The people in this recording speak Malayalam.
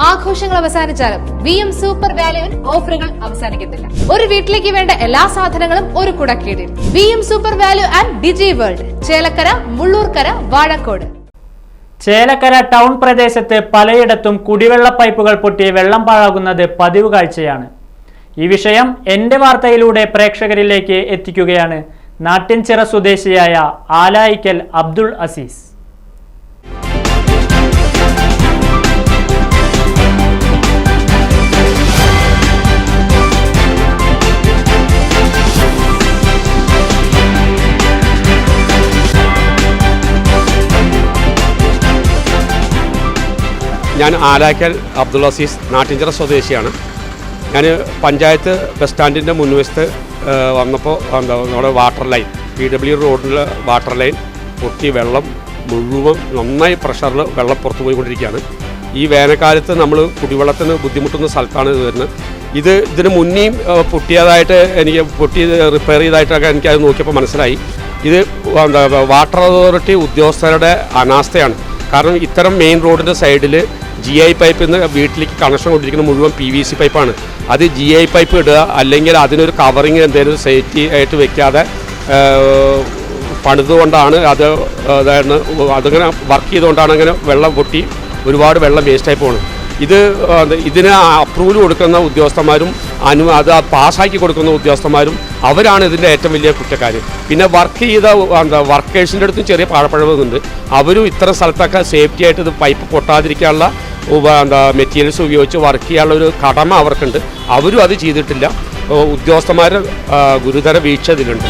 ആഘോഷങ്ങൾ അവസാനിച്ചാലും VM സൂപ്പർ വാല്യുവിൽ ഓഫറുകൾ അവസാനിക്കുന്നില്ല. ഒരു വീട്ടിലേക്ക് വേണ്ട എല്ലാ സാധനങ്ങളും ഒരു കുടക്കീഴിൽ. VM super value and Digi World, Chelakkara, Mulloorkara, Vazhakkode. Chelakkara town പ്രദേശത്ത് പലയിടത്തും കുടിവെള്ള പൈപ്പുകൾ പൊട്ടി വെള്ളം പാഴാകുന്നത് പതിവ് കാഴ്ചയാണ്. ഈ വിഷയം എന്റെ വാർത്തയിലൂടെ പ്രേക്ഷകരിലേക്ക് എത്തിക്കുകയാണ് നാട്ടിൻചിറ സ്വദേശിയായ ആലായിക്കൽ അബ്ദുൾ അസീസ്. ഞാൻ ആലായിക്കൽ അബ്ദുൾ അസീസ്, നാട്ടിൻചിറ സ്വദേശിയാണ്. ഞാൻ പഞ്ചായത്ത് ബസ് സ്റ്റാൻഡിൻ്റെ മുൻവശത്ത് വന്നപ്പോൾ നമ്മുടെ വാട്ടർ ലൈൻ, PW റോഡിലെ വാട്ടർ ലൈൻ പൊട്ടി വെള്ളം മുഴുവൻ നന്നായി പ്രഷറിൽ വെള്ളം പുറത്തു പോയിക്കൊണ്ടിരിക്കുകയാണ്. ഈ വേനൽക്കാലത്ത് നമ്മൾ കുടിവെള്ളത്തിന് ബുദ്ധിമുട്ടുന്ന സ്ഥലത്താണ് ഇത് വരുന്നത്. ഇതിന് മുന്നേയും പൊട്ടിയതായിട്ട് റിപ്പയർ ചെയ്തതായിട്ടൊക്കെ എനിക്കത് നോക്കിയപ്പോൾ മനസ്സിലായി. ഇത് വാട്ടർ അതോറിറ്റി ഉദ്യോഗസ്ഥരുടെ അനാസ്ഥയാണ്. കാരണം ഇത്തരം മെയിൻ റോഡിൻ്റെ സൈഡിൽ GI പൈപ്പിൽ നിന്ന് വീട്ടിലേക്ക് കണക്ഷൻ കൊണ്ടിരിക്കുന്ന മുഴുവൻ PVC പൈപ്പാണ്. അത് GI പൈപ്പ് ഇടുക, അല്ലെങ്കിൽ അതിനൊരു കവറിങ് എന്തെങ്കിലും സേഫ്റ്റി ആയിട്ട് വെക്കാതെ പണിതുകൊണ്ടാണ് അതിങ്ങനെ വർക്ക് ചെയ്തുകൊണ്ടാണ് അങ്ങനെ വെള്ളം പൊട്ടി ഒരുപാട് വെള്ളം വേസ്റ്റായി പോകുന്നത്. ഇതിന് അപ്രൂവൽ കൊടുക്കുന്ന ഉദ്യോഗസ്ഥന്മാരും അത് പാസ്സാക്കി കൊടുക്കുന്ന ഉദ്യോഗസ്ഥന്മാരും അവരാണ് ഇതിൻ്റെ ഏറ്റവും വലിയ കുറ്റക്കാർ. പിന്നെ വർക്ക് ചെയ്ത വർക്കേഴ്സിൻ്റെ അടുത്തും ചെറിയ പാഴപ്പഴവുന്നുണ്ട്. അവരും ഇത്തരം സ്ഥലത്തൊക്കെ സേഫ്റ്റി ആയിട്ട് ഇത് പൈപ്പ് പൊട്ടാതിരിക്കാനുള്ള മെറ്റീരിയൽസ് ഉപയോഗിച്ച് വർക്ക് ചെയ്യാനുള്ള ഒരു കടമ അവർക്കുണ്ട്. അവരും അത് ചെയ്തിട്ടില്ല. ഉദ്യോഗസ്ഥന്മാർ ഗുരുതര വീഴ്ച ഇതിലുണ്ട്.